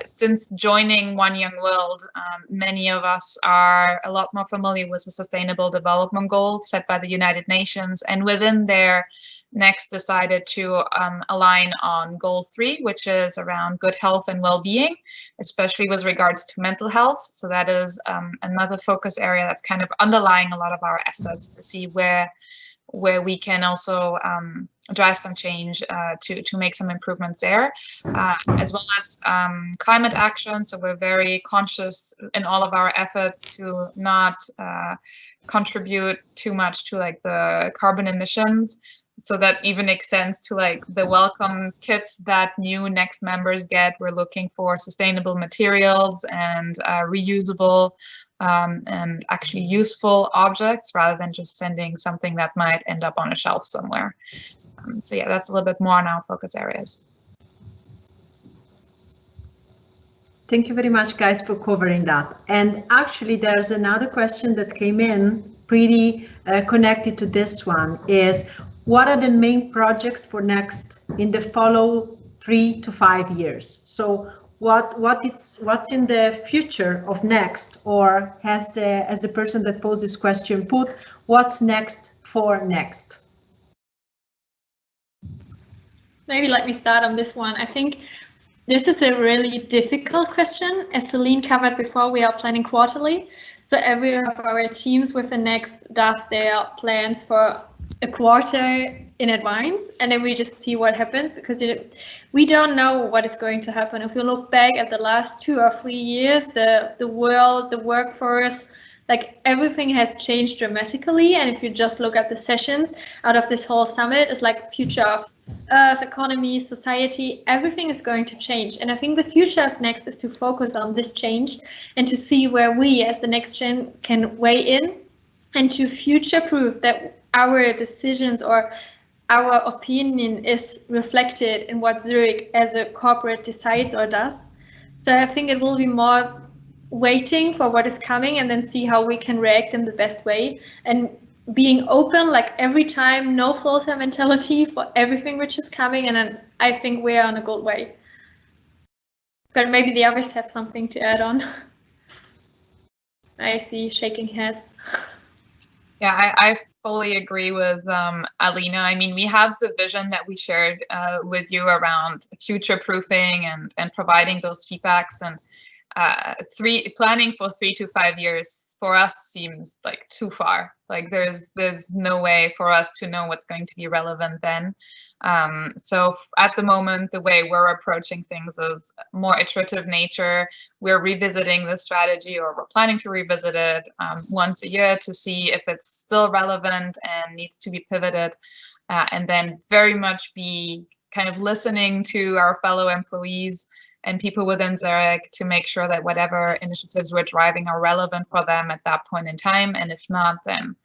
since joining One Young World, many of us are a lot more familiar with the Sustainable Development Goals set by the United Nations, and within there, next decided to align on Goal 3, which is around good health and well-being, especially with regards to mental health. So that is another focus area that's kind of underlying a lot of our efforts to see where we can also drive some change to make some improvements there, as well as climate action. So we're very conscious in all of our efforts to not contribute too much to like the carbon emissions. So that even extends to like the welcome kits that new next members get. We're looking for sustainable materials and reusable and actually useful objects, rather than just sending something that might end up on a shelf somewhere. So yeah, that's a little bit more on our focus areas. Thank you very much, guys, for covering that. And actually, there's another question that came in pretty connected to this one, is what are the main projects for Next in the follow 3 to 5 years? So what's in the future of Next, or as the person that posed this question put, what's next for Next? Maybe let me start on this one. I think this is a really difficult question. As Céline covered before, we are planning quarterly. So every of our teams with the Next does their plans for a quarter in advance, and then we just see what happens, because we don't know what is going to happen. If you look back at the last 2 or 3 years, the world, the workforce, like everything has changed dramatically. And if you just look at the sessions out of this whole summit, it's like future of Earth, economy, society, everything is going to change. And I think the future of Next is to focus on this change and to see where we as the next gen can weigh in, and to future-proof that our decisions or our opinion is reflected in what Zurich as a corporate decides or does. So I think it will be more waiting for what is coming and then see how we can react in the best way, and being open, like every time, no filter mentality for everything which is coming. And then I think we're on a good way. But maybe the others have something to add on. I see shaking heads. Yeah, I fully agree with Alena. I mean, we have the vision that we shared with you around future-proofing and providing those feedbacks, and planning for 3 to 5 years for us seems like too far. Like there's no way for us to know what's going to be relevant then. So at the moment, the way we're approaching things is more iterative nature. We're revisiting the strategy, or we're planning to revisit it once a year to see if it's still relevant and needs to be pivoted, and then very much be kind of listening to our fellow employees and people within Zurich to make sure that whatever initiatives we're driving are relevant for them at that point in time. And if not, then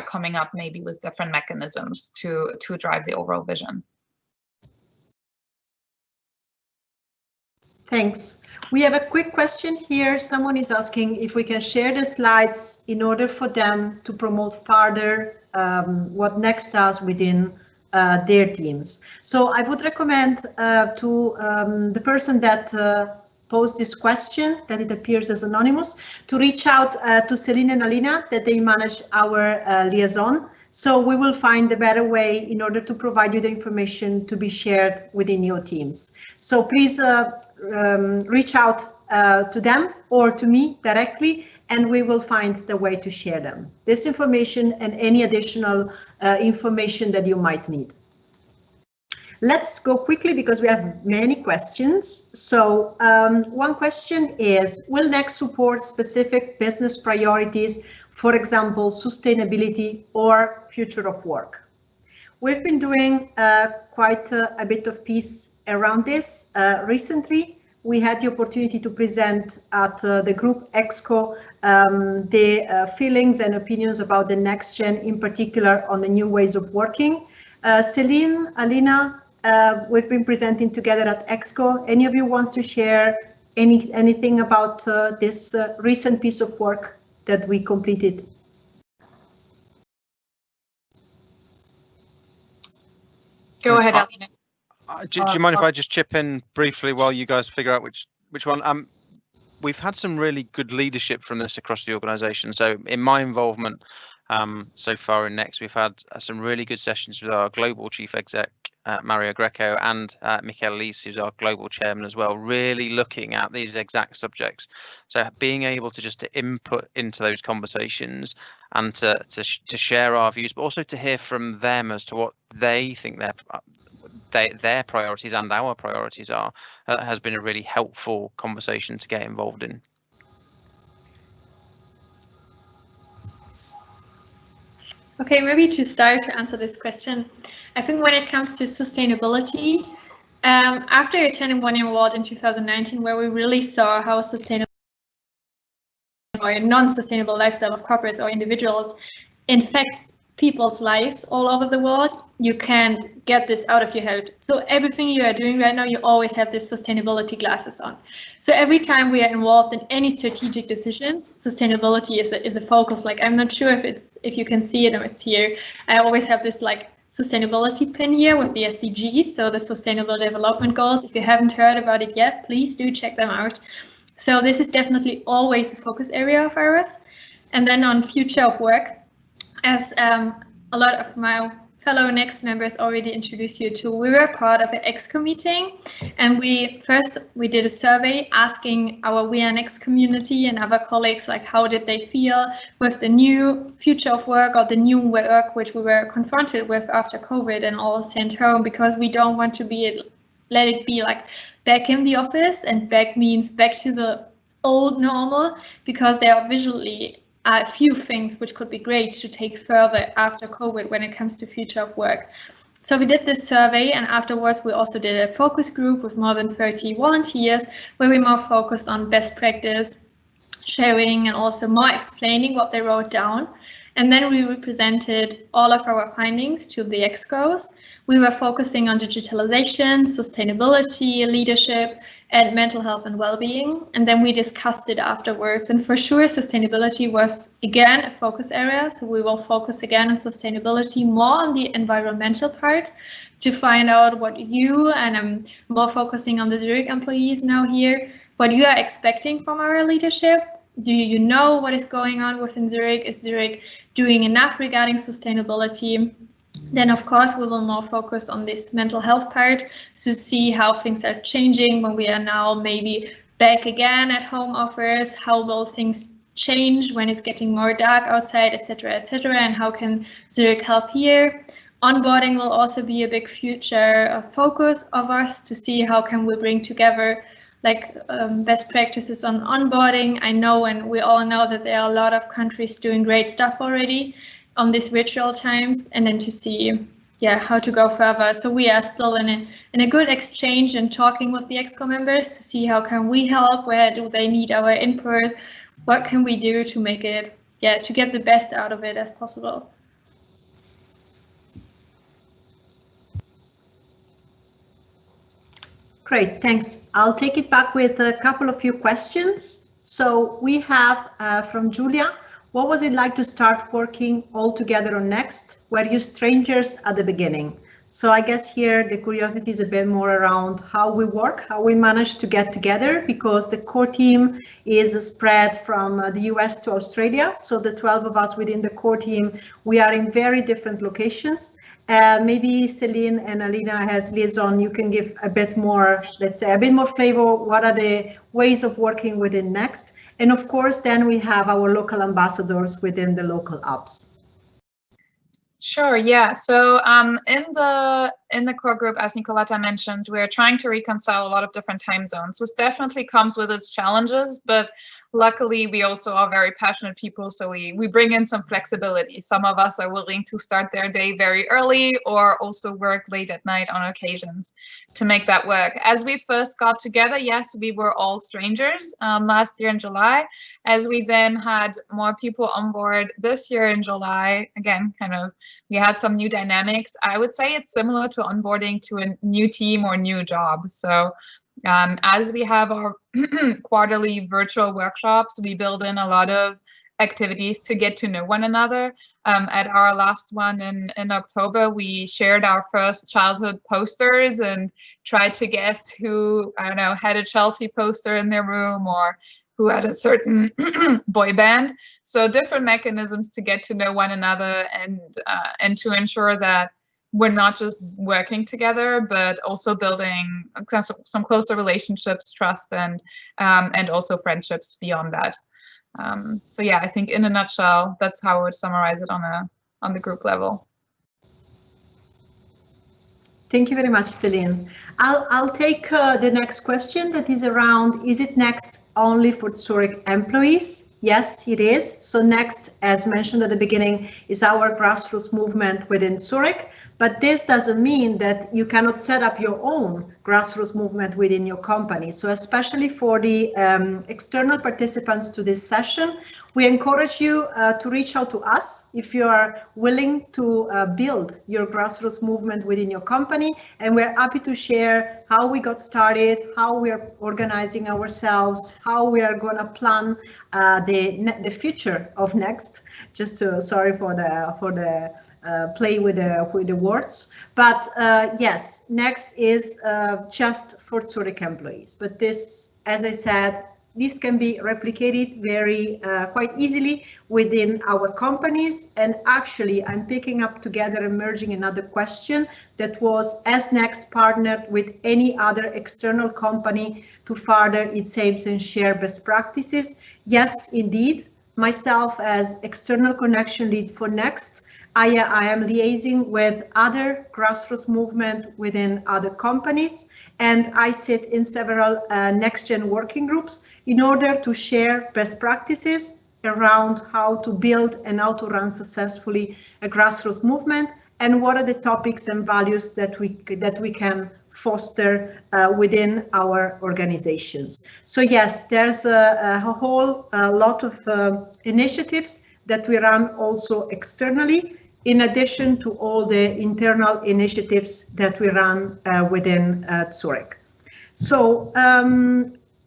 coming up maybe with different mechanisms to drive the overall vision. Thanks. We have a quick question here. Someone is asking if we can share the slides in order for them to promote further what Next does within their teams. So I would recommend to the person that posed this question, that it appears as anonymous, to reach out to Céline and Alena, that they manage our liaison. So we will find a better way in order to provide you the information to be shared within your teams. So please reach out to them or to me directly, and we will find the way to share them. This information and any additional information that you might need. Let's go quickly because we have many questions. So one question is, will Next support specific business priorities, for example, sustainability or future of work? We've been doing quite a bit of piece around this recently. We had the opportunity to present at the group Exco the feelings and opinions about the next gen, in particular on the new ways of working. Céline, Alena, we've been presenting together at Exco. Any of you wants to share anything about this recent piece of work that we completed? Go ahead, Alena. Do you mind if I just chip in briefly while you guys figure out which one? We've had some really good leadership from this across the organisation. So in my involvement so far in Next, we've had some really good sessions with our global chief exec, Mario Greco, and Michael Lees, who's our global chairman as well, really looking at these exact subjects. So being able to just input into those conversations and to share our views, but also to hear from them as to what they think their priorities and our priorities are, has been a really helpful conversation to get involved in. Okay, maybe to start to answer this question, I think when it comes to sustainability, after attending One Year Award in 2019, where we really saw how sustainable or non-sustainable lifestyle of corporates or individuals infects people's lives all over the world, you can't get this out of your head. So everything you are doing right now, you always have this sustainability glasses on. So every time we are involved in any strategic decisions, sustainability is a focus. Like, I'm not sure if you can see it or it's here. I always have this like sustainability pin here with the SDGs, so the Sustainable Development Goals. If you haven't heard about it yet, please do check them out. So this is definitely always a focus area of ours. And then on future of work, as a lot of my fellow Next members already introduced you to, we were part of an Exco meeting, and we did a survey asking our We Are Next community and other colleagues, like, how did they feel with the new future of work or the new work which we were confronted with after COVID and all sent home, because we don't want to let it be like back in the office, and back means back to the old normal, because there are visually a few things which could be great to take further after COVID when it comes to future of work. So we did this survey, and afterwards we also did a focus group with more than 30 volunteers, where we more focused on best practice sharing and also more explaining what they wrote down. And then we represented all of our findings to the Excos. We were focusing on digitalization, sustainability, leadership, and mental health and well-being. And then we discussed it afterwards. And for sure, sustainability was again a focus area. So we will focus again on sustainability, more on the environmental part, to find out what you, and I'm more focusing on the Zurich employees now here, what you are expecting from our leadership. Do you know what is going on within Zurich? Is Zurich doing enough regarding sustainability? Then, of course, we will more focus on this mental health part to see how things are changing when we are now maybe back again at home office. How will things change when it's getting more dark outside, etc., etc., and how can Zurich help here? Onboarding will also be a big future focus of us, to see how can we bring together like best practices on onboarding. I know, and we all know, that there are a lot of countries doing great stuff already on these virtual times, and then to see, yeah, how to go further. So we are still in a good exchange and talking with the Exco members to see how can we help, where do they need our input, what can we do to make it, yeah, to get the best out of it as possible. Great, thanks. I'll take it back with a couple of few questions. So we have from Julia, what was it like to start working all together on Next? Were you strangers at the beginning? So I guess here the curiosity is a bit more around how we work, how we manage to get together, because the core team is spread from the US to Australia. So the 12 of us within the core team, we are in very different locations. Maybe Céline and Alena as liaison, you can give a bit more, let's say, a bit more flavor. What are the ways of working within Next? And of course, then we have our local ambassadors within the local hubs. Sure, yeah. So in the core group, as Nicoletta mentioned, we're trying to reconcile a lot of different time zones, which definitely comes with its challenges, but luckily we also are very passionate people, so we bring in some flexibility. Some of us are willing to start their day very early or also work late at night on occasions to make that work. As we first got together, yes, we were all strangers last year in July. As we then had more people on board this year in July, again, we had some new dynamics. I would say it's similar to onboarding to a new team or new job. So as we have our quarterly virtual workshops, we build in a lot of activities to get to know one another. At our last one in October, we shared our first childhood posters and tried to guess who, I don't know, had a Chelsea poster in their room or who had a certain boy band. So different mechanisms to get to know one another and to ensure that we're not just working together, but also building some closer relationships, trust, and also friendships beyond that. So yeah, I think in a nutshell, that's how I would summarize it on the group level. Thank you very much, Céline. I'll take the next question that is around, is it Next only for Zurich employees? Yes, it is. So Next, as mentioned at the beginning, is our grassroots movement within Zurich, but this doesn't mean that you cannot set up your own grassroots movement within your company. So especially for the external participants to this session, we encourage you to reach out to us if you are willing to build your grassroots movement within your company, and we're happy to share how we got started, how we are organizing ourselves, how we are going to plan the future of Next. Just to, sorry for the play with the words, but yes, Next is just for Zurich employees. But this, as I said, this can be replicated very quite easily within our companies. And actually, I'm picking up together and merging another question that was, as Next partnered with any other external company to further its aims and share best practices? Yes, indeed. Myself as external connection lead for Next, I am liaising with other grassroots movement within other companies, and I sit in several next-gen working groups in order to share best practices around how to build and how to run successfully a grassroots movement, and what are the topics and values that we can foster within our organizations. So yes, there's a whole lot of initiatives that we run also externally, in addition to all the internal initiatives that we run within Zurich. So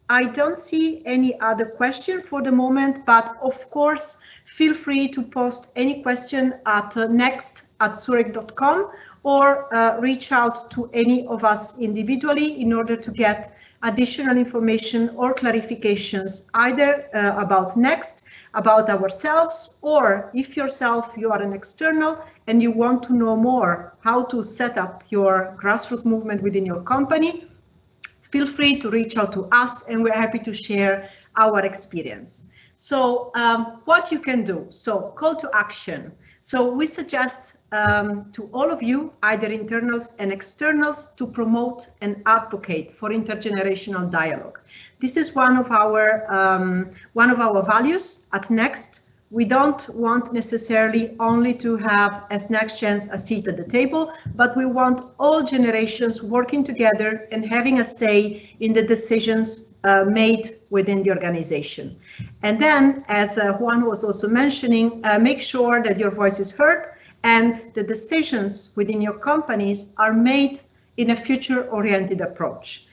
I don't see any other question for the moment, but of course, feel free to post any question at next@zurich.com or reach out to any of us individually in order to get additional information or clarifications, either about Next, about ourselves, or if yourself you are an external and you want to know more how to set up your grassroots movement within your company, feel free to reach out to us and we're happy to share our experience. So what you can do, so call to action. So we suggest to all of you, either internals and externals, to promote and advocate for intergenerational dialogue. This is one of our values at Next. We don't want necessarily only to have as Next Gens a seat at the table, but we want all generations working together and having a say in the decisions made within the organization. And then, as Juan was also mentioning, make sure that your voice is heard and the decisions within your companies are made in a future-oriented approach.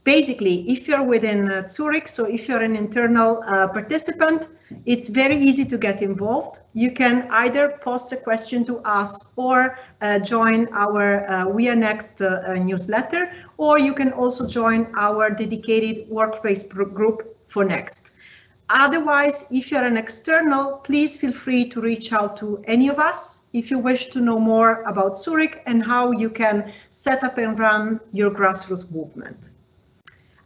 Basically, if you're within Zurich, so if you're an internal participant, it's very easy to get involved. You can either post a question to us or join our We Are Next newsletter, or you can also join our dedicated workplace group for Next. Otherwise, if you're an external, please feel free to reach out to any of us if you wish to know more about Zurich and how you can set up and run your grassroots movement.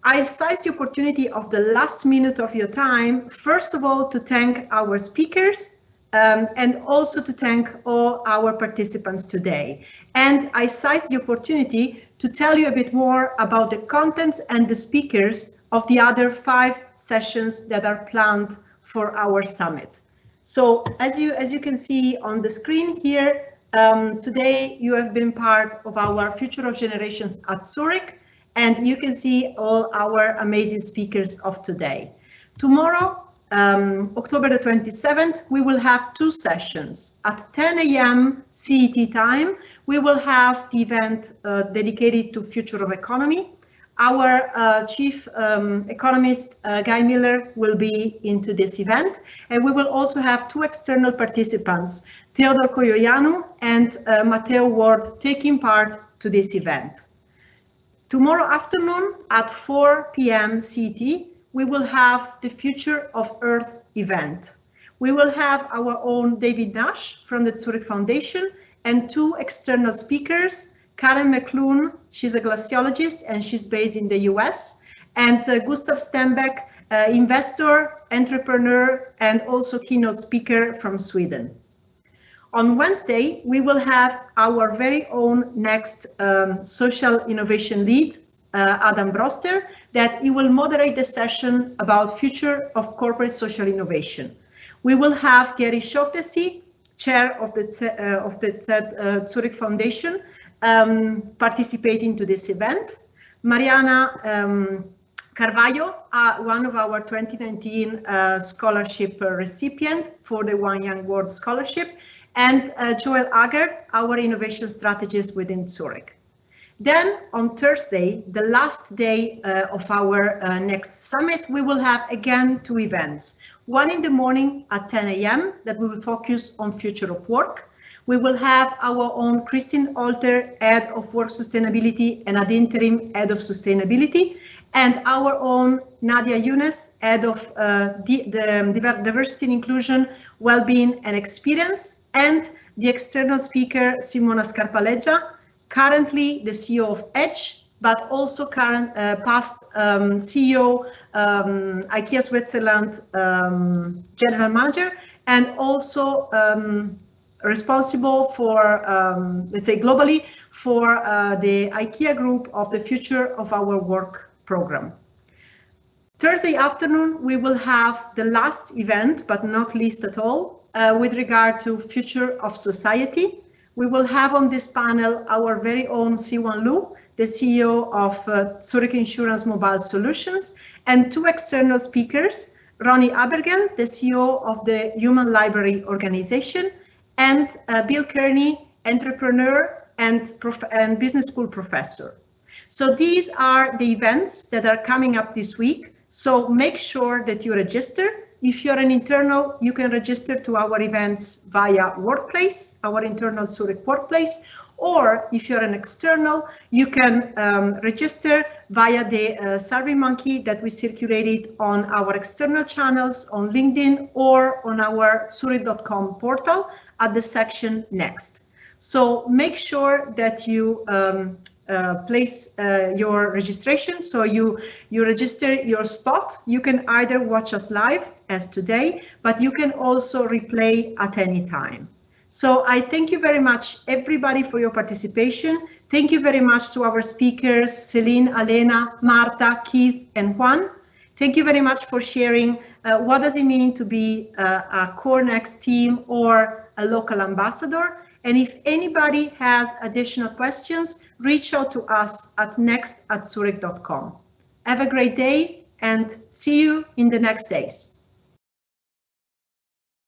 I seize the opportunity of the last minute of your time, first of all, to thank our speakers and also to thank all our participants today. And I seize the opportunity to tell you a bit more about the contents and the speakers of the other 5 sessions that are planned for our summit. So as you can see on the screen here, today you have been part of our Future of Generations at Zurich, and you can see all our amazing speakers of today. Tomorrow, October the 27th, we will have 2 sessions. At 10 a.m. CET time, we will have the event dedicated to Future of Economy. Our chief economist, Guy Miller, will be into this event, and we will also have 2 external participants, Theodor Koyoyanu and Matteo Ward, taking part to this event. Tomorrow afternoon at 4 p.m. CET, we will have the Future of Earth event. We will have our own David Nash from the Zurich Foundation and 2 external speakers, Karen McClune, she's a glaciologist and she's based in the US, and Gustav Stenbeck, investor, entrepreneur, and also keynote speaker from Sweden. On Wednesday, we will have our very own next social innovation lead, Adam Broster, that he will moderate the session about future of corporate social innovation. We will have Gary Shoktesi, chair of the Zurich Foundation, participating to this event. Mariana Carvalho, one of our 2019 scholarship recipient for the One Young World Scholarship, and Joel Agert, our innovation strategist within Zurich. Then on Thursday, the last day of our next summit, we will have again 2 events. One in the morning at 10 a.m. that we will focus on future of work. We will have our own Christine Alter, Head of Work Sustainability and ad interim Head of Sustainability, and our own Nadia Younes, Head of Diversity and Inclusion, Wellbeing and Experience, and the external speaker, Simona Scarpaleggia, currently the CEO of Edge, but also past CEO, IKEA Switzerland General Manager, and also responsible for, let's say globally, for the IKEA group of the Future of Our Work program. Thursday afternoon, we will have the last event, but not least at all, with regard to Future of Society. We will have on this panel our very own Siwan Lu, the CEO of Zurich Insurance Mobile Solutions, and 2 external speakers, Ronnie Abergel, the CEO of the Human Library Organization, and Bill Kearney, entrepreneur and business school professor. So these are the events that are coming up this week. So make sure that you register. If you're an internal, you can register to our events via Workplace, our internal Zurich Workplace, or if you're an external, you can register via the SurveyMonkey that we circulated on our external channels on LinkedIn or on our Zurich.com portal at the section Next. So make sure that you place your registration, so you register your spot. You can either watch us live as today, but you can also replay at any time. So I thank you very much, everybody, for your participation. Thank you very much to our speakers, Céline, Alena, Marta, Keith, and Juan. Thank you very much for sharing what does it mean to be a Core Next team or a local ambassador. And if anybody has additional questions, reach out to us at next@zurich.com. Have a great day and see you in the next days.